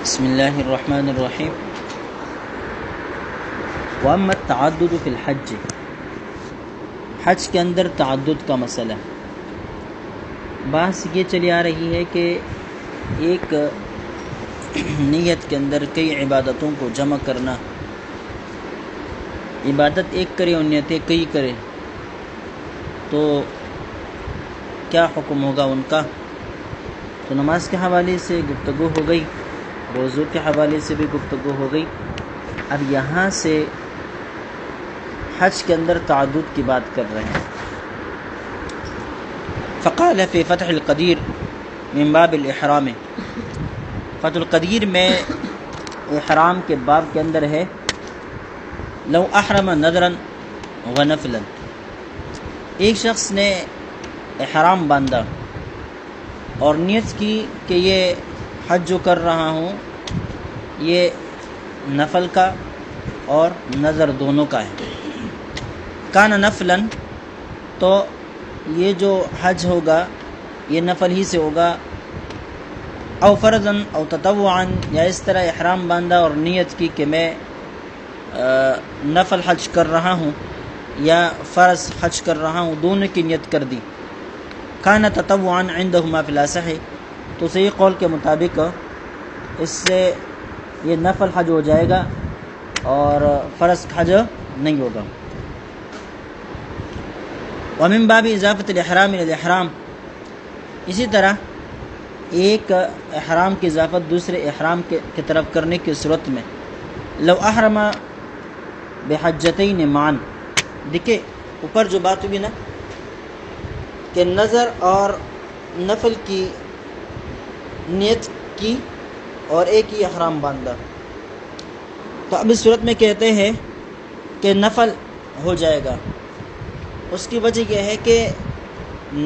بسم اللہ الرحمن الرحیم۔ واما التعدد فی الحج، حج کے اندر تعدد کا مسئلہ، بحث یہ چلی آ رہی ہے کہ ایک نیت کے اندر کئی عبادتوں کو جمع کرنا، عبادت ایک کرے اور نیتیں کئی کرے تو کیا حکم ہوگا ان کا؟ تو نماز کے حوالے سے گفتگو ہو گئی، روزوں کے حوالے سے بھی گفتگو ہو گئی۔ اب یہاں سے حج کے اندر تعدد کی بات کر رہے ہیں۔ فقال فی فتح القدیر من باب الاحرام، فتح القدیر میں احرام کے باب کے اندر ہے، لو احرم نذرا ونفلا، ایک شخص نے احرام باندھا اور نیت کی کہ یہ حج جو کر رہا ہوں یہ نفل کا اور نظر دونوں کا ہے۔ کان نفلا، تو یہ جو حج ہوگا یہ نفل ہی سے ہوگا، او فرضا او تطوعا، یا اس طرح احرام باندھا اور نیت کی کہ میں نفل حج کر رہا ہوں یا فرض حج کر رہا ہوں، دونوں کی نیت کر دی۔ کان تطوعا عندهما فی الاصح، تو صحیح قول کے مطابق اس سے یہ نفل حج ہو جائے گا اور فرض حج نہیں ہوگا۔ ومن باب اضافت الاحرام الى الاحرام، اسی طرح ایک احرام کی اضافت دوسرے احرام کی طرف کرنے کی صورت میں، لو احرم بحجتین معا، دیکھیں اوپر جو بات ہوئی نا کہ نظر اور نفل کی نیت کی اور ایک ہی احرام باندھا، تو اب اس صورت میں کہتے ہیں کہ نفل ہو جائے گا۔ اس کی وجہ یہ ہے کہ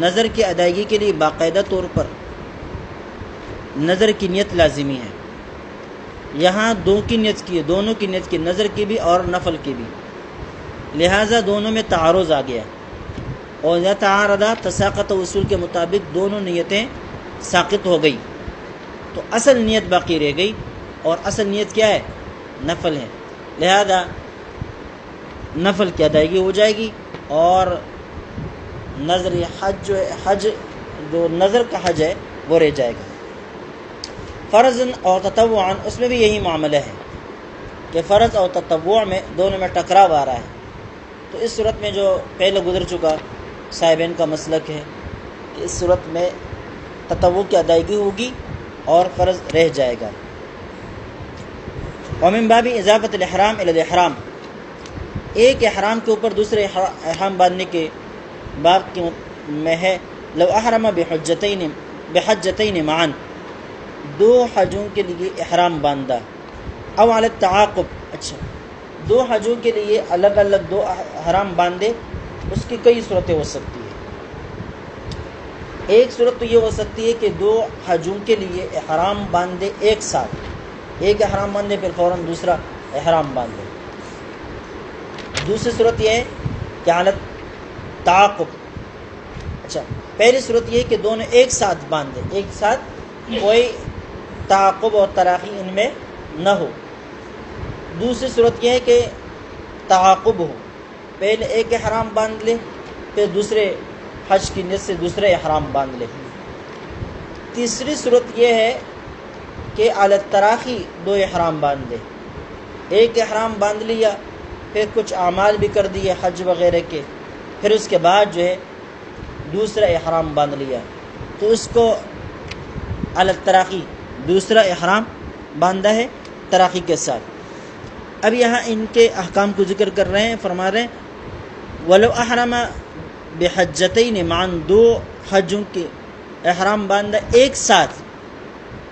نظر کی ادائیگی کے لیے باقاعدہ طور پر نظر کی نیت لازمی ہے۔ یہاں دو کی نیت کی ہے، دونوں کی نیت کی، نظر کی بھی اور نفل کی بھی، لہٰذا دونوں میں تعارض آ گیا، اور یا تعارضہ تساقط و اصول کے مطابق دونوں نیتیں ساقط ہو گئی، تو اصل نیت باقی رہ گئی، اور اصل نیت کیا ہے؟ نفل ہے، لہذا نفل کی ادائیگی ہو جائے گی، اور نظر حج جو نظر کا حج ہے وہ رہ جائے گا۔ فرض اور تطوعا، اس میں بھی یہی معاملہ ہے کہ فرض اور تطوع میں دونوں میں ٹکراو آ رہا ہے، تو اس صورت میں جو پہلے گزر چکا صاحبین کا مسلک ہے کہ اس صورت میں تطوع کی ادائیگی ہوگی اور فرض رہ جائے گا۔ ومن باب اضافت الاحرام الى الاحرام، ایک احرام کے اوپر دوسرے احرام باندھنے کے باب میں ہے، لو احرم بحجتین معا، دو حجوں کے لیے احرام باندھا، او علی التعاقب، اچھا دو حجوں کے لیے الگ الگ دو احرام باندھے، اس کی کئی صورتیں ہو سکتی ہیں۔ ایک صورت تو یہ ہو سکتی ہے کہ دو حجوں کے لیے احرام باندھے ایک ساتھ، ایک احرام باندھے پھر فوراً دوسرا احرام باندھے۔ دوسری صورت یہ ہے کہ حالت تعاقب، اچھا پہلی صورت یہ ہے کہ دونوں ایک ساتھ باندھے، ایک ساتھ، کوئی تعاقب اور تراخی ان میں نہ ہو۔ دوسری صورت یہ ہے کہ تعاقب ہو، پہلے ایک احرام باندھ لے پھر دوسرے حج کی نیت سے دوسرے احرام باندھ لے۔ تیسری صورت یہ ہے کہ علی التراخی دو احرام باندھ لے، ایک احرام باندھ لیا پھر کچھ اعمال بھی کر دیے حج وغیرہ کے، پھر اس کے بعد جو ہے دوسرا احرام باندھ لیا، تو اس کو علی التراخی دوسرا احرام باندھا ہے تراخی کے ساتھ۔ اب یہاں ان کے احکام کو ذکر کر رہے ہیں، فرما رہے ہیں ولو احرم بحجتین معا، دو حجوں کے احرام باندھا ایک ساتھ،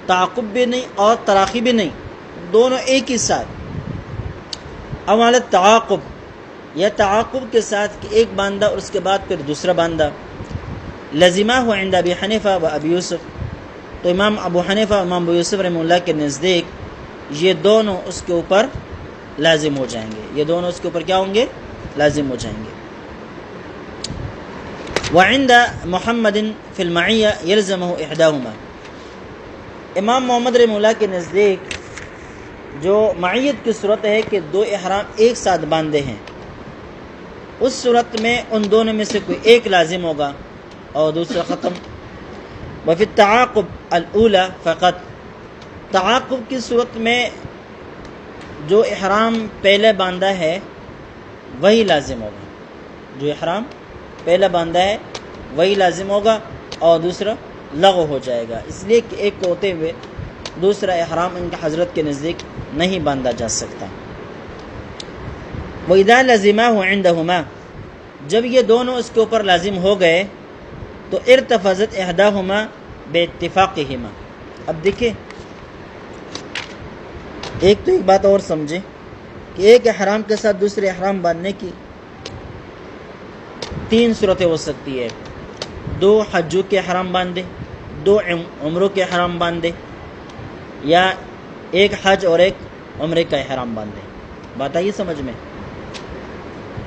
تعاقب بھی نہیں اور تراخی بھی نہیں، دونوں ایک ہی ساتھ، او علی التعاقب، یا تعاقب کے ساتھ کہ ایک باندھا اور اس کے بعد پھر دوسرا باندھا، لزمہ عند ابی حنیفہ و ابی یوسف، تو امام ابو حنیفہ و امام ابو یوسف رحمہ اللہ کے نزدیک یہ دونوں اس کے اوپر لازم ہو جائیں گے، یہ دونوں اس کے اوپر کیا ہوں گے؟ لازم ہو جائیں گے۔ وعند محمد فی المعیہ یلزمہ احداہما، امام محمد رحمہ اللہ کے نزدیک جو معیت کی صورت ہے کہ دو احرام ایک ساتھ باندھے ہیں، اس صورت میں ان دونوں میں سے کوئی ایک لازم ہوگا اور دوسرا ختم۔ وفی التعاقب الاولی فقط، تعاقب کی صورت میں جو احرام پہلے باندھا ہے وہی لازم ہوگا، جو احرام پہلا باندھا ہے وہی لازم ہوگا اور دوسرا لغو ہو جائے گا، اس لیے کہ ایک کو ہوتے ہوئے دوسرا احرام ان کے حضرت کے نزدیک نہیں باندھا جا سکتا۔ وَإِذَا لَزِمَاهُ عِنْدَهُمَا، جب یہ دونوں اس کے اوپر لازم ہو گئے تو ارتفضت احداهما باتفاقهما۔ اب دیکھیں ایک تو ایک بات اور سمجھیں کہ ایک احرام کے ساتھ دوسرے احرام باندھنے کی تین صورتیں ہو سکتی ہے، دو حجوں کے احرام باندھے، دو عمروں کے احرام باندھے، یا ایک حج اور ایک عمرے کا احرام باندھے۔ بات آئی سمجھ میں؟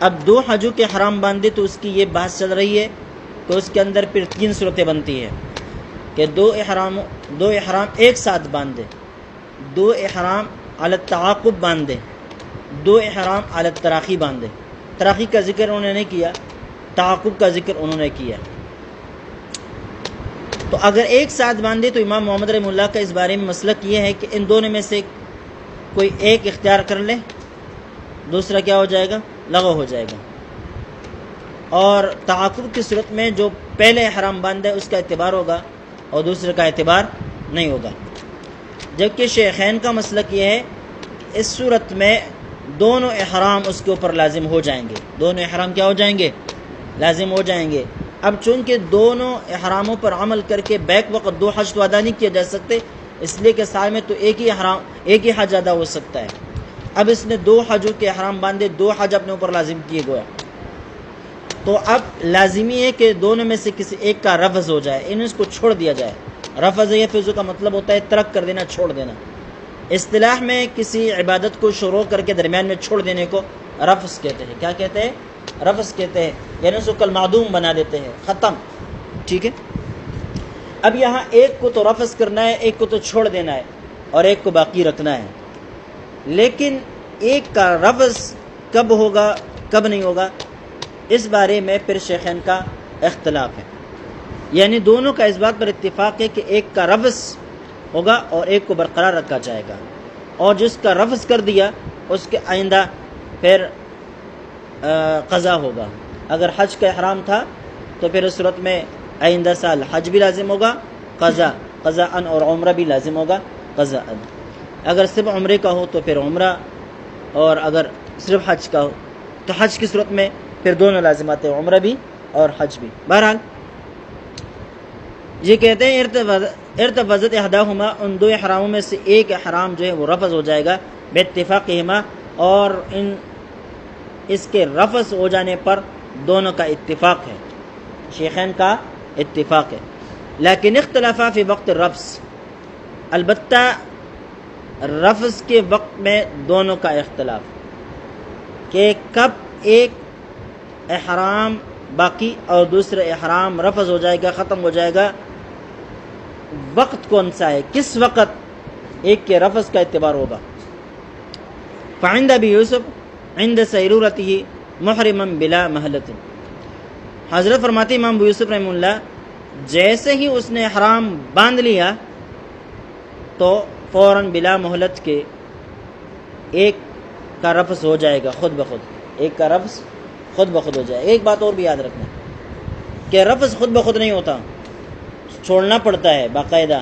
اب دو حجوں کے احرام باندھے تو اس کی یہ بحث چل رہی ہے کہ اس کے اندر پھر تین صورتیں بنتی ہیں کہ دو احرام ایک ساتھ باندھے، دو احرام علی التعاقب باندھے، دو احرام علی التراخی باندھے۔ تراخی کا ذکر انہوں نے نہیں کیا، تعاقب کا ذکر انہوں نے کیا۔ تو اگر ایک ساتھ باندھے تو امام محمد رحمہ اللہ کا اس بارے میں مسلک یہ ہے کہ ان دونوں میں سے کوئی ایک اختیار کر لے، دوسرا کیا ہو جائے گا؟ لغو ہو جائے گا۔ اور تعاقب کی صورت میں جو پہلے احرام باندھا ہے اس کا اعتبار ہوگا اور دوسرے کا اعتبار نہیں ہوگا، جبکہ شیخین کا مسلک یہ ہے اس صورت میں دونوں احرام اس کے اوپر لازم ہو جائیں گے، دونوں احرام کیا ہو جائیں گے؟ لازم ہو جائیں گے۔ اب چونکہ دونوں احراموں پر عمل کر کے بیک وقت دو حج تو ادا نہیں کیے جا سکتے، اس لیے کہ سال میں تو ایک ہی حج ادا ہو سکتا ہے۔ اب اس نے دو حجوں کے احرام باندھے، دو حج اپنے اوپر لازم کیے گویا، تو اب لازمی ہے کہ دونوں میں سے کسی ایک کا رفض ہو جائے، ان کو چھوڑ دیا جائے۔ رفض یفض کا مطلب ہوتا ہے ترک کر دینا، چھوڑ دینا۔ اصطلاح میں کسی عبادت کو شروع کر کے درمیان میں چھوڑ دینے کو رفض کہتے ہیں۔ کیا کہتے ہیں؟ رفض کہتے ہیں، یعنی اس کو کل معدوم بنا دیتے ہیں، ختم۔ ٹھیک ہے، اب یہاں ایک کو تو رفض کرنا ہے، ایک کو تو چھوڑ دینا ہے، اور ایک کو باقی رکھنا ہے۔ لیکن ایک کا رفض کب ہوگا کب نہیں ہوگا، اس بارے میں پھر شیخین کا اختلاف ہے، یعنی دونوں کا اس بات پر اتفاق ہے کہ ایک کا رفض ہوگا اور ایک کو برقرار رکھا جائے گا، اور جس کا رفض کر دیا اس کے آئندہ پھر قضا ہوگا۔ اگر حج کا احرام تھا تو پھر اس صورت میں آئندہ سال حج بھی لازم ہوگا، قضا ان، اور عمرہ بھی لازم ہوگا، قضا ان۔ اگر صرف عمرے کا ہو تو پھر عمرہ، اور اگر صرف حج کا ہو تو حج کی صورت میں پھر دونوں لازمات ہیں، عمرہ بھی اور حج بھی۔ بہرحال یہ کہتے ہیں ارتفضت احداہما، ان دو احراموں میں سے ایک احرام جو ہے وہ رفض ہو جائے گا باتفاقہما، اور اس کے رفض ہو جانے پر دونوں کا اتفاق ہے، شیخین کا اتفاق ہے۔ لیکن اختلافا فی وقت الرفض، البتہ رفض کے وقت میں دونوں کا اختلاف کہ کب ایک احرام باقی اور دوسرا احرام رفض ہو جائے گا، ختم ہو جائے گا، وقت کون سا ہے، کس وقت ایک کے رفض کا اعتبار ہوگا۔ فعند ابی یوسف عند سیرورتہ محرما بلا محلۃ، حضرت فرماتے امام ابو یوسف رحمہ اللہ جیسے ہی اس نے احرام باندھ لیا تو فوراً بلا مہلت کے ایک کا رفض ہو جائے گا خود بخود، ایک کا رفض خود بخود ہو جائے گا۔ ایک بات اور بھی یاد رکھنا کہ رفض خود بخود نہیں ہوتا، چھوڑنا پڑتا ہے باقاعدہ،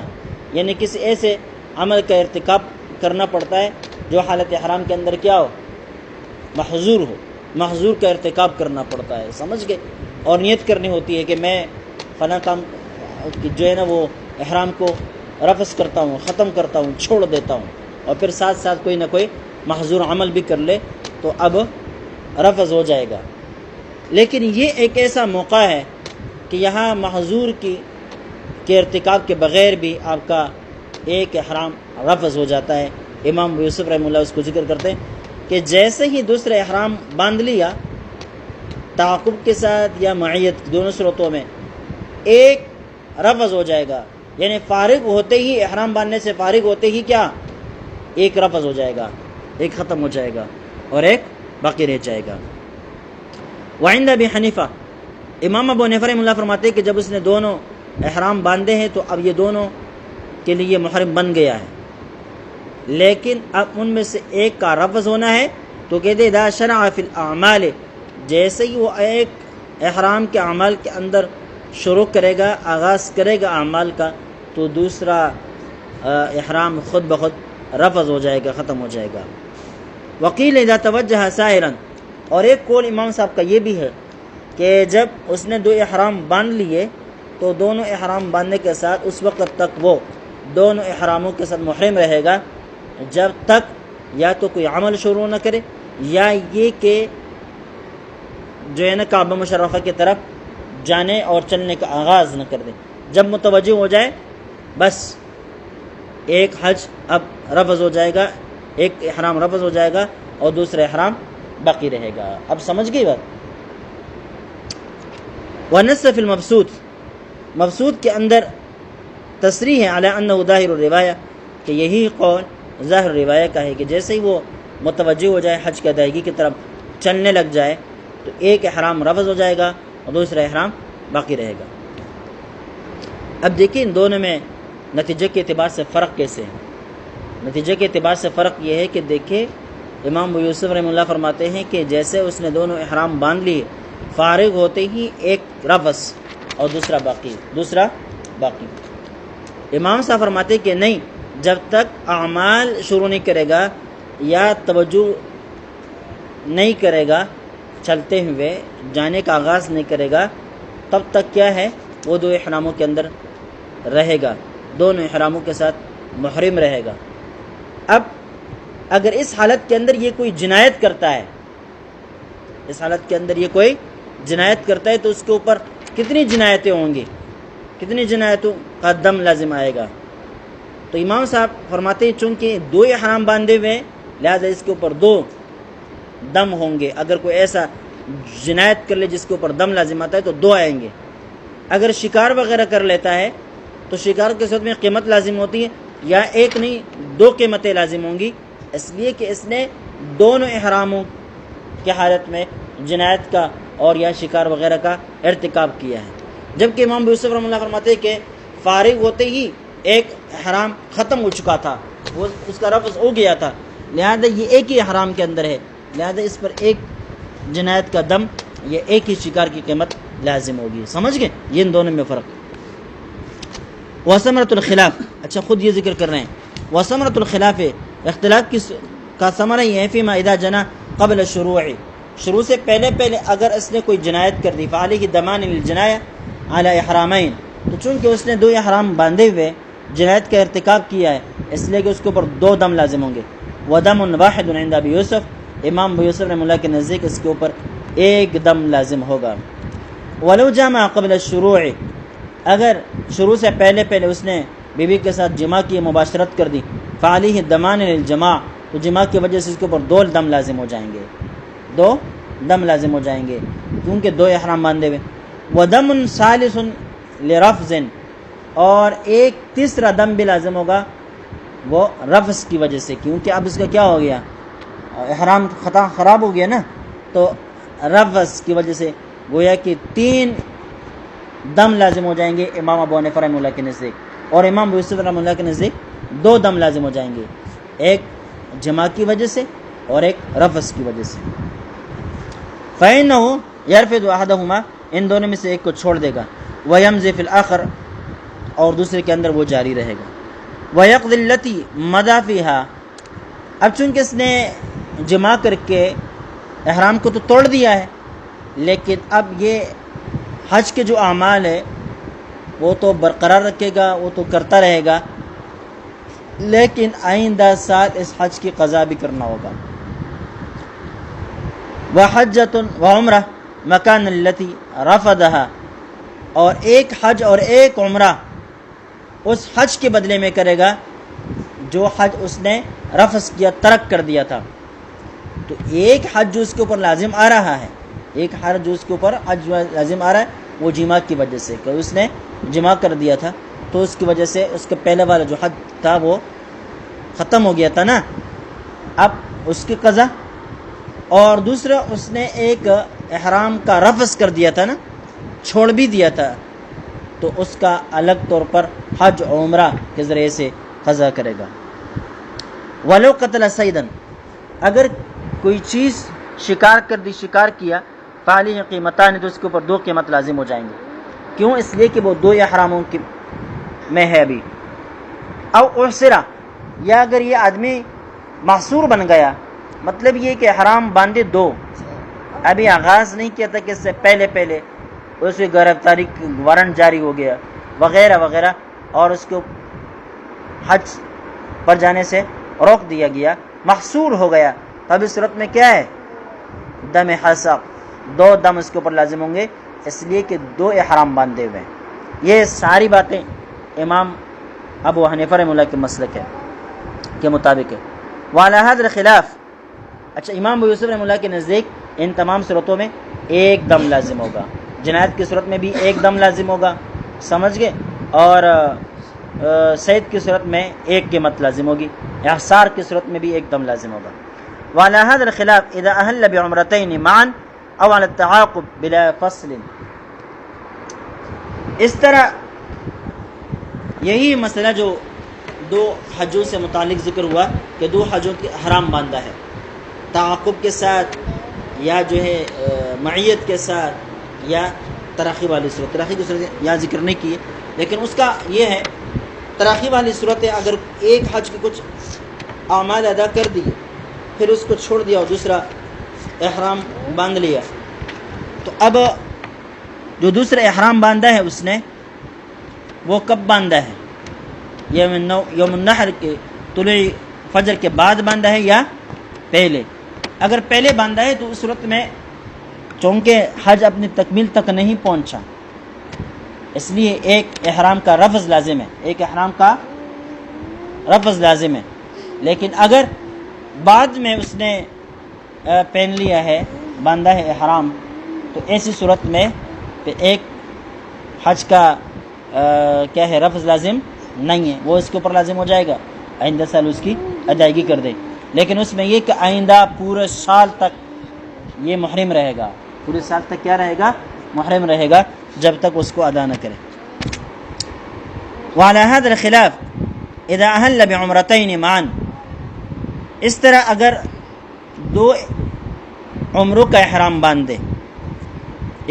یعنی کسی ایسے عمل کا ارتکاب کرنا پڑتا ہے جو حالت احرام کے اندر کیا ہو، محظور ہو، محظور کا ارتکاب کرنا پڑتا ہے، سمجھ گئے، اور نیت کرنی ہوتی ہے کہ میں فلاں کام جو ہے نا وہ احرام کو رفض کرتا ہوں، ختم کرتا ہوں، چھوڑ دیتا ہوں، اور پھر ساتھ ساتھ کوئی نہ کوئی محظور عمل بھی کر لے تو اب رفض ہو جائے گا۔ لیکن یہ ایک ایسا موقع ہے کہ یہاں محظور کے ارتکاب کے بغیر بھی آپ کا ایک احرام رفض ہو جاتا ہے۔ امام ابو یوسف رحمہ اللہ اس کو ذکر کرتے ہیں کہ جیسے ہی دوسرے احرام باندھ لیا تعاقب کے ساتھ یا معیت، دونوں صورتوں میں ایک رفض ہو جائے گا، یعنی فارغ ہوتے ہی، احرام باندھنے سے فارغ ہوتے ہی کیا ایک رفض ہو جائے گا، ایک ختم ہو جائے گا اور ایک باقی رہ جائے گا۔ وعند ابی حنیفہ، امام ابو حنیفہ رحمہ اللہ فرماتے ہیں کہ جب اس نے دونوں احرام باندھے ہیں تو اب یہ دونوں کے لیے محرم بن گیا ہے، لیکن اب ان میں سے ایک کا رفض ہونا ہے تو کہتے اذا شرع فی الاعمال، جیسے ہی وہ ایک احرام کے اعمال کے اندر شروع کرے گا، آغاز کرے گا اعمال کا، تو دوسرا احرام خود بخود رفض ہو جائے گا، ختم ہو جائے گا۔ وقیل اذا توجہ سائرا، اور ایک قول امام صاحب کا یہ بھی ہے کہ جب اس نے دو احرام باندھ لیے تو دونوں احرام باندھنے کے ساتھ اس وقت تک وہ دونوں احراموں کے ساتھ محرم رہے گا جب تک یا تو کوئی عمل شروع نہ کرے یا یہ کہ جو ہے نا کعبہ مشرفہ کی طرف جانے اور چلنے کا آغاز نہ کر دے۔ جب متوجہ ہو جائے بس ایک حج اب رفض ہو جائے گا، ایک احرام رفض ہو جائے گا اور دوسرا احرام باقی رہے گا۔ اب سمجھ گئی بات؟ ونص فی المبسوط، مبسوط کے اندر تصریح ہے علی انہ ظاہر الروایہ، کہ یہی قول ظاہر روایہ کا ہے کہ جیسے ہی وہ متوجہ ہو جائے حج کی ادائیگی کی طرف چلنے لگ جائے تو ایک احرام رفض ہو جائے گا اور دوسرا احرام باقی رہے گا۔ اب دیکھیں ان دونوں میں نتیجے کے اعتبار سے فرق کیسے ہے۔ نتیجے کے اعتبار سے فرق یہ ہے کہ دیکھیں امام ابو یوسف رحمہ اللہ فرماتے ہیں کہ جیسے اس نے دونوں احرام باندھ لیے، فارغ ہوتے ہی ایک رفض اور دوسرا باقی۔ امام صاحب فرماتے کہ نہیں، جب تک اعمال شروع نہیں کرے گا یا توجہ نہیں کرے گا، چلتے ہوئے جانے کا آغاز نہیں کرے گا، تب تک کیا ہے وہ دو احراموں کے اندر رہے گا، دونوں احراموں کے ساتھ محرم رہے گا۔ اب اگر اس حالت کے اندر یہ کوئی جنایت کرتا ہے، اس حالت کے اندر یہ کوئی جنایت کرتا ہے تو اس کے اوپر کتنی جنایتیں ہوں گی، کتنی جنایتوں کا دم لازم آئے گا؟ تو امام صاحب فرماتے ہیں چونکہ دو احرام باندھے ہوئے لہذا اس کے اوپر دو دم ہوں گے۔ اگر کوئی ایسا جنایت کر لے جس کے اوپر دم لازم آتا ہے تو دو آئیں گے۔ اگر شکار وغیرہ کر لیتا ہے تو شکار کے صورت میں قیمت لازم ہوتی ہے، یا ایک نہیں دو قیمتیں لازم ہوں گی، اس لیے کہ اس نے دونوں احراموں کی حالت میں جنایت کا اور یا شکار وغیرہ کا ارتکاب کیا ہے۔ جبکہ امام ابو یوسف رحمہ اللہ فرماتے ہیں کہ فارغ ہوتے ہی ایک احرام ختم ہو چکا تھا، وہ اس کا رفض ہو گیا تھا، لہذا یہ ایک ہی احرام کے اندر ہے، لہذا اس پر ایک جنایت کا دم یا ایک ہی شکار کی قیمت لازم ہوگی۔ سمجھ گئے یہ ان دونوں میں فرق۔ وثمرۃ الخلاف، اچھا خود یہ ذکر کر رہے ہیں، وثمرۃ الخلاف، اختلاف کا ثمرہ یہ ہے فیما اذا جنا قبل الشروع، شروع سے پہلے اگر اس نے کوئی جنایت کر دی، فعلیہ دمان للجنایہ علی احرامین، تو چونکہ اس نے دو احرام باندھے ہوئے جنایت کا ارتکاب کیا ہے اس لیے کہ اس کے اوپر دو دم لازم ہوں گے۔ ودم واحد عند ابی یوسف، امام ابو یوسف رحمہ اللہ کے نزدیک اس کے اوپر ایک دم لازم ہوگا۔ ولو جامع قبل الشروع، اگر شروع سے پہلے اس نے بیوی کے ساتھ جماع کی، مباشرت کر دی، فعلیہ دمان للجماع، تو جماع کی وجہ سے اس کے اوپر دو دم لازم ہو جائیں گے، دو دم لازم ہو جائیں گے کیونکہ دو احرام باندھے ہوئے۔ ودم ثالث لرفض، اور ایک تیسرا دم بھی لازم ہوگا وہ رفض کی وجہ سے، کیونکہ اب اس کا کیا ہو گیا، احرام خراب ہو گیا نا، تو رفض کی وجہ سے گویا کہ تین دم لازم ہو جائیں گے امام ابو حنیفہ رحمہ اللہ کے نزدیک، اور امام ابو یوسف رحمہ اللہ کے نزدیک دو دم لازم ہو جائیں گے، ایک جماع کی وجہ سے اور ایک رفض کی وجہ سے۔ فَإِنَّهُ يَرْفِضُ أَحَدَهُمَا، ان دونوں میں سے ایک کو چھوڑ دے گا، وَيَمْضِي فِي الْآخَرِ، اور دوسرے کے اندر وہ جاری رہے گا، وَيَقْضِي الَّتِي مَضَى فِيهَا، اب چونکہ اس نے جماع کر کے احرام کو تو توڑ دیا ہے، لیکن اب یہ حج کے جو اعمال ہے وہ تو برقرار رکھے گا، وہ تو کرتا رہے گا، لیکن آئندہ سال اس حج کی قضا بھی کرنا ہوگا۔ وَحَجَّةٌ وَعُمْرَةٌ مَكَانَ الَّتِي رَفَضَهَا، اور ایک حج اور ایک عمرہ اس حج کے بدلے میں کرے گا جو حج اس نے رفض کیا، ترک کر دیا تھا۔ تو ایک حج جو اس کے اوپر لازم آ رہا ہے، ایک حج جو اس کے اوپر حج لازم آ رہا ہے وہ جماع کی وجہ سے، کہ اس نے جماع کر دیا تھا، تو اس کی وجہ سے اس کا پہلے والا جو حج تھا وہ ختم ہو گیا تھا نا، اب اس کی قضا، اور دوسرا اس نے ایک احرام کا رفض کر دیا تھا نا، چھوڑ بھی دیا تھا، تو اس کا الگ طور پر حج عمرہ کے ذریعے سے قضا کرے گا۔ ولو قتل صیدن، اگر کوئی چیز شکار کر دی، شکار کیا، فعلیہ قیمتان، تو اس کے اوپر 2 قیمت لازم ہو جائیں گے۔ کیوں؟ اس لیے کہ وہ 2 احراموں میں ہے ابھی۔ او احسرا، یا اگر یہ آدمی محصور بن گیا، مطلب یہ کہ احرام باندھے 2، ابھی آغاز نہیں کیا تھا کہ اس سے پہلے اس کی گرفتاری وارنٹ جاری ہو گیا وغیرہ وغیرہ، اور اس کو حج پر جانے سے روک دیا گیا، محصور ہو گیا، تب اس صورت میں کیا ہے؟ دم حسق، 2 دم اس کے اوپر لازم ہوں گے، اس لیے کہ 2 احرام باندھے ہوئے ہیں۔ یہ ساری باتیں امام ابو حنیفہ رحمہ اللہ کے مسلک ہے کے مطابق ہے۔ وعلی ھذا الخلاف، اچھا امام ابو یوسف رحمہ اللہ کے نزدیک ان تمام صورتوں میں 1 دم لازم ہوگا، جنایت کی صورت میں بھی 1 دم لازم ہوگا، سمجھ گئے، اور سید کی صورت میں 1 قیمت لازم ہوگی، احصار کی صورت میں بھی 1 دم لازم ہوگا۔ وعلی ھذا الخلاف اذا احل بعمرتین معا او علی التعاقب بلا فصل، اس طرح یہی مسئلہ جو 2 حجوں سے متعلق ذکر ہوا کہ 2 حجوں کے احرام باندھا ہے، تعاقب کے ساتھ یا جو ہے معیت کے ساتھ یا تراخی والی صورت، تراخی کی صورت یہاں ذکر نہیں کی ہے، لیکن اس کا یہ ہے تراخی والی صورت ہے، اگر ایک حج کے کچھ اعمال ادا کر دیے، پھر اس کو چھوڑ دیا اور دوسرا احرام باندھ لیا، تو اب جو دوسرا احرام باندھا ہے اس نے وہ کب باندھا ہے؟ یوم النحر کے طلوع فجر کے بعد باندھا ہے یا پہلے؟ اگر پہلے باندھا ہے تو اس صورت میں چونکہ حج اپنی تکمیل تک نہیں پہنچا، اس لیے ایک احرام کا رفض لازم ہے، ایک احرام کا رفض لازم ہے۔ لیکن اگر بعد میں اس نے پہن لیا ہے، باندھا ہے احرام، تو ایسی صورت میں ایک حج کا کیا ہے رفض لازم نہیں ہے، وہ اس کے اوپر لازم ہو جائے گا، آئندہ سال اس کی ادائیگی کر دے، لیکن اس میں یہ کہ آئندہ پورے سال تک یہ محرم رہے گا، پورے سال تک کیا رہے گا؟ محرم رہے گا، جب تک اس کو ادا نہ کرے۔ وعلی ھذا الخلاف اذا احل بعمرتین معا، اس طرح اگر 2 عمروں کا احرام باندھ دے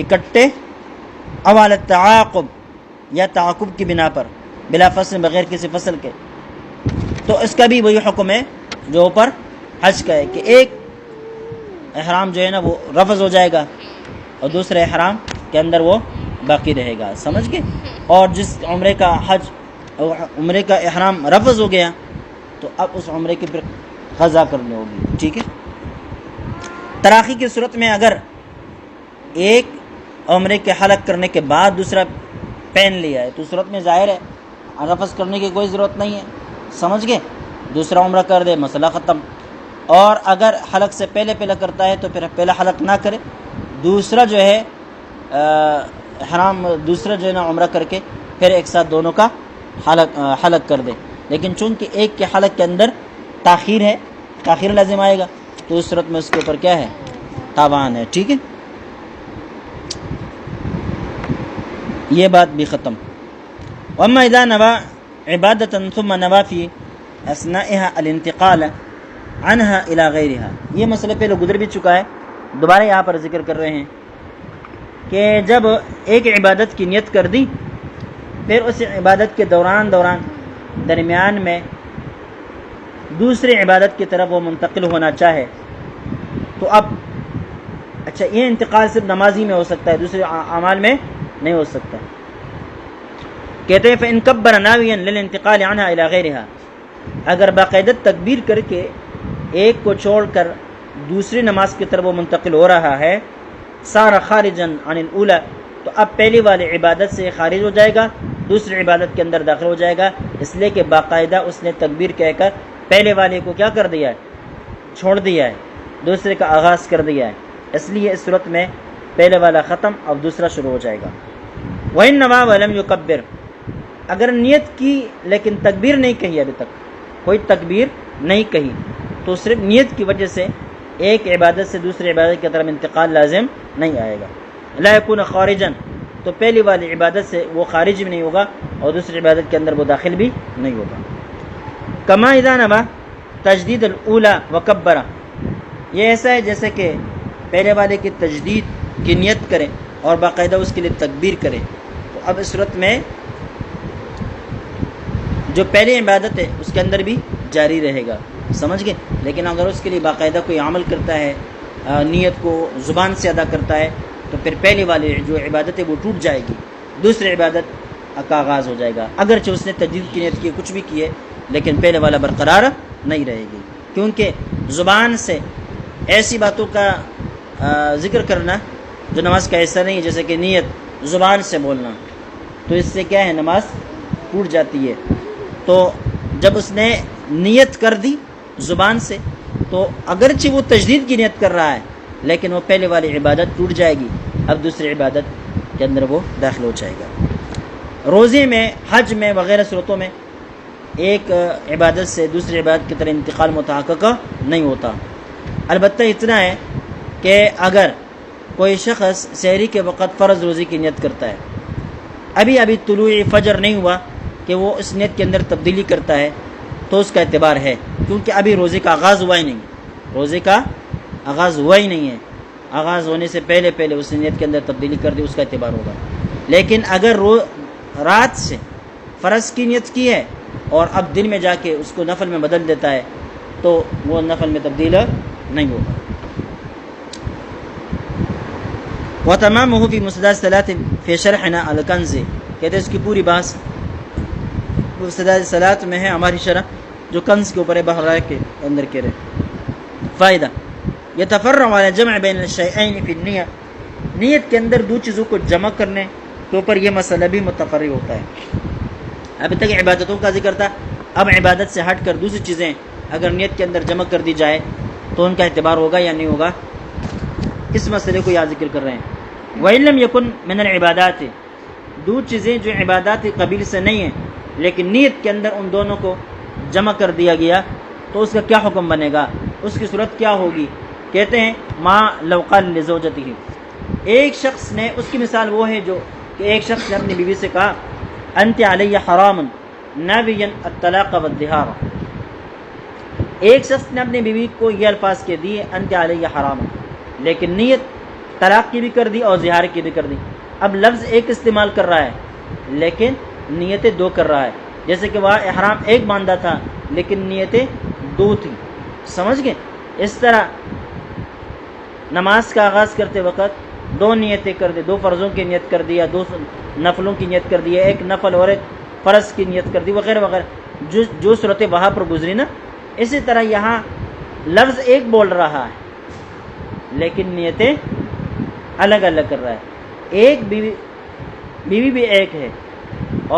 اکٹھے، او علی التعاقب، یا تعاقب کی بنا پر، بلا فصل، بغیر کسی فصل کے، تو اس کا بھی وہی حکم ہے جو اوپر حج کا ہے کہ ایک احرام جو ہے نا وہ رفض ہو جائے گا اور دوسرے احرام کے اندر وہ باقی رہے گا، سمجھ گئے؟ اور جس عمرے کا حج، عمرے کا احرام رفض ہو گیا تو اب اس عمرے کی پھر قضا کرنی ہوگی، ٹھیک ہے؟ تراخی کی صورت میں اگر ایک عمرے کے حلق کرنے کے بعد دوسرا پہن لیا ہے تو صورت میں ظاہر ہے رفض کرنے کی کوئی ضرورت نہیں ہے، سمجھ گئے؟ دوسرا عمرہ کر دے، مسئلہ ختم۔ اور اگر حلق سے پہلے کرتا ہے تو پھر پہلا حلق نہ کرے، دوسرا جو ہے احرام، دوسرا جو ہے نا عمرہ کر کے پھر ایک ساتھ دونوں کا حلق کر دے، لیکن چونکہ ایک کے حلق کے اندر تاخیر ہے، تاخیر لازم آئے گا، تو اس صورت میں اس کے اوپر کیا ہے؟ تاوان ہے، ٹھیک ہے؟ یہ بات بھی ختم۔ واما اذا نوى عبادة ثم نوى في اثنائها الانتقال عنها الى غيرها، یہ مسئلہ پہلے گزر بھی چکا ہے، دوبارہ یہاں پر ذکر کر رہے ہیں کہ جب ایک عبادت کی نیت کر دی، پھر اس عبادت کے درمیان میں دوسری عبادت کی طرف وہ منتقل ہونا چاہے، تو اب اچھا یہ انتقال صرف نمازی میں ہو سکتا ہے، دوسرے اعمال میں نہیں ہو سکتا۔ کہتے ہیں فَإِن كَبَّرَ نَاوِيًا لِلْانتِقَالِ عَنْهَا إِلَى غَيْرِهَا، اگر باقاعدہ تکبیر کر کے ایک کو چھوڑ کر دوسری نماز کی طرف وہ منتقل ہو رہا ہے، صار خارجا عن الاولى، تو اب پہلی والی عبادت سے خارج ہو جائے گا، دوسری عبادت کے اندر داخل ہو جائے گا، اس لیے کہ باقاعدہ اس نے تکبیر کہہ کر پہلے والے کو کیا کر دیا ہے؟ چھوڑ دیا ہے، دوسرے کا آغاز کر دیا ہے، اس لیے اس صورت میں پہلے والا ختم، اب دوسرا شروع ہو جائے گا۔ وَإِن نَوَى وَلَمْ يُكَبِّرْ، اگر نیت کی لیکن تکبیر نہیں کہی ابھی تک، کوئی تکبیر نہیں کہی، تو صرف نیت کی وجہ سے ایک عبادت سے دوسری عبادت کی طرف انتقال لازم نہیں آئے گا۔ لا یکون خارجن، تو پہلی والی عبادت سے وہ خارج بھی نہیں ہوگا اور دوسری عبادت کے اندر وہ داخل بھی نہیں ہوگا۔ کما اذا نوى تجدید الاولی وکبر، یہ ایسا ہے جیسے کہ پہلے والے کی تجدید کی نیت کرے اور باقاعدہ اس کے لیے تکبیر کرے، تو اب اس صورت میں جو پہلی عبادت ہے اس کے اندر بھی جاری رہے گا، سمجھ گئے؟ لیکن اگر اس کے لیے باقاعدہ کوئی عمل کرتا ہے، نیت کو زبان سے ادا کرتا ہے، تو پھر پہلے والی جو عبادت ہے وہ ٹوٹ جائے گی، دوسری عبادت کا آغاز ہو جائے گا، اگرچہ اس نے تجدید کی نیت کی کچھ بھی کی ہے لیکن پہلے والا برقرار نہیں رہے گی، کیونکہ زبان سے ایسی باتوں کا ذکر کرنا جو نماز کا حصہ نہیں ہے، جیسے کہ نیت زبان سے بولنا، تو اس سے کیا ہے نماز ٹوٹ جاتی ہے۔ تو جب اس نے نیت کر دی زبان سے، تو اگرچہ وہ تجدید کی نیت کر رہا ہے لیکن وہ پہلے والی عبادت ٹوٹ جائے گی، اب دوسری عبادت کے اندر وہ داخل ہو جائے گا۔ روزے میں، حج میں وغیرہ صورتوں میں ایک عبادت سے دوسری عبادت کی طرح انتقال متحقق نہیں ہوتا، البتہ اتنا ہے کہ اگر کوئی شخص سحری کے وقت فرض روزی کی نیت کرتا ہے، ابھی طلوع فجر نہیں ہوا کہ وہ اس نیت کے اندر تبدیلی کرتا ہے، تو اس کا اعتبار ہے، کیونکہ ابھی روزے کا آغاز ہوا ہی نہیں، روزے کا آغاز ہوا ہی نہیں ہے، آغاز ہونے سے پہلے اس نیت کے اندر تبدیلی کر دی، اس کا اعتبار ہوگا۔ لیکن اگر رات سے فرض کی نیت کی ہے اور اب دن میں جا کے اس کو نفل میں بدل دیتا ہے، تو وہ نفل میں تبدیل نہیں ہوگا۔ وَتَمَامُهُ فِي مُسْتَدَى الصَّلَاةِ فِي شَرْحِنَا الْكَنْزِ، کہتے ہیں اس کی پوری بحث مستدل صلاۃ میں ہے، ہماری شرح جو کنز کے اوپر ہے، بحر کے اندر کے رہے۔ فائدہ یتفرع علی جمع بین الشیئین فی النیہ، نیت کے اندر دو چیزوں کو جمع کرنے کے اوپر یہ مسئلہ بھی متفرع ہوتا ہے۔ ابھی تک عبادتوں کا ذکر تھا، اب عبادت سے ہٹ کر دوسری چیزیں اگر نیت کے اندر جمع کر دی جائے تو ان کا اعتبار ہوگا یا نہیں ہوگا، اس مسئلے کو یاد ذکر کر رہے ہیں۔ وَإِن لَمْ يَكُنْ مِنَ الْعِبَادَاتِ، دو چیزیں جو عبادات قبیل سے نہیں ہیں لیکن نیت کے اندر ان دونوں کو جمع کر دیا گیا، تو اس کا کیا حکم بنے گا، اس کی صورت کیا ہوگی؟ کہتے ہیں ما لو قال لزوجته، ایک شخص نے، اس کی مثال وہ ہے جو کہ ایک شخص نے اپنی بیوی سے کہا انت علی حرام نابیا الطلاق والظہار، ایک شخص نے اپنی بیوی کو یہ الفاظ کے دیے انت علی حرام، لیکن نیت طلاق کی بھی کر دی اور ظہار کی بھی کر دی، اب لفظ ایک استعمال کر رہا ہے لیکن نیتیں دو کر رہا ہے، جیسے کہ وہاں احرام ایک باندھا تھا لیکن نیتیں دو تھیں، سمجھ گئے؟ اس طرح نماز کا آغاز کرتے وقت دو نیتیں کر دی، دو فرضوں کی نیت کر دی یا دو نفلوں کی نیت کر دی، ایک نفل اور ایک فرض کی نیت کر دی وغیرہ وغیرہ، جو صورتیں وہاں پر گزری نا، اسی طرح یہاں لفظ ایک بول رہا ہے لیکن نیتیں الگ الگ کر رہا ہے، ایک بیوی بھی ایک ہے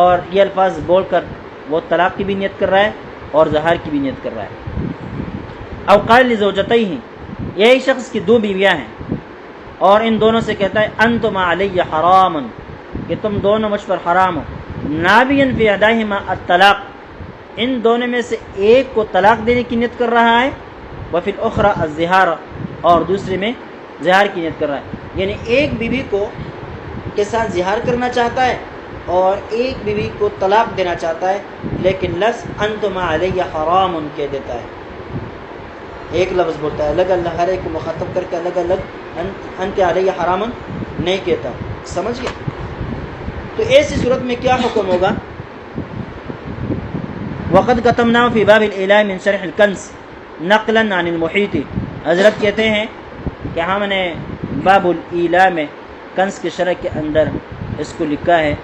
اور یہ الفاظ بول کر وہ طلاق کی بھی نیت کر رہا ہے اور ظہار کی بھی نیت کر رہا ہے۔ او قال لزوجتیہ، یہی شخص کی دو بیویاں ہیں اور ان دونوں سے کہتا ہے انتما علی حرام، کہ تم دونوں مجھ پر حرام ہو، نابیا فی احداہما الطلاق، ان دونوں میں سے ایک کو طلاق دینے کی نیت کر رہا ہے، وفی الاخری الظہار، اور دوسرے میں ظہار کی نیت کر رہا ہے، یعنی ایک بیوی کو کے ساتھ ظہار کرنا چاہتا ہے اور ایک بیوی کو طلاق دینا چاہتا ہے، لیکن لفظ انتما علی حرام کہہ دیتا ہے، ایک لفظ بولتا ہے، الگ الگ ہر ایک کو مخاطب کر کے الگ الگ انت علی حرام نہیں کہتا، سمجھ گئے؟ تو ایسی صورت میں کیا حکم ہوگا؟ وقد کتمنا فی باب الإیلاء من شرح الکنز نقلا عن المحیط، حضرت کہتے ہیں کہ ہم نے باب الإیلاء میں کنز کے شرح کے اندر اس کو لکھا ہے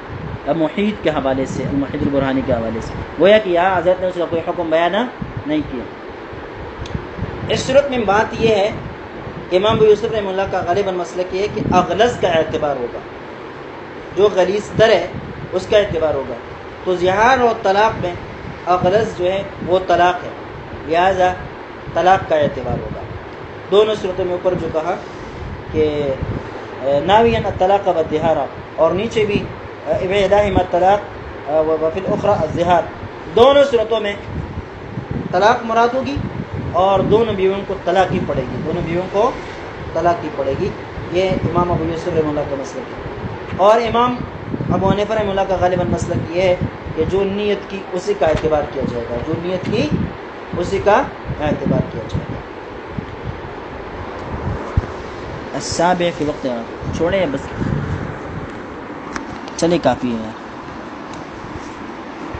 محیط کے حوالے سے، المحیط البرہانی کے حوالے سے، گویا کہ یہاں حضرت نے اس کا کوئی حکم بیان نہیں کیا۔ اس صورت میں بات یہ ہے، امام ابو یوسف رحمہ اللہ کا غالباً مسلک یہ ہے کہ اغلظ کا اعتبار ہوگا، جو غلیظ تر ہے اس کا اعتبار ہوگا، تو ظہار اور طلاق میں اغلظ جو ہے وہ طلاق ہے، لہذا طلاق کا اعتبار ہوگا۔ دونوں صورتوں میں اوپر جو کہا کہ ناویاً الطلاق والظہار، اور نیچے بھی احداہما الطلاق وفی الاخری الظہار، دونوں صورتوں میں طلاق مراد ہوگی اور دونوں بیویوں کو طلاق ہی پڑے گی، دونوں بیویوں کو طلاق ہی پڑے گی۔ یہ امام ابو یوسف رحمہ اللہ کا مسلک ہے۔ اور امام ابو حنیفہ رحمہ اللہ کا غالباً مسلک یہ ہے کہ جو نیت کی اسی کا اعتبار کیا جائے گا، جو نیت کی اسی کا اعتبار کیا جائے گا۔ السابع فی وقت، چھوڑیں بس، چلے کافی ہے یار۔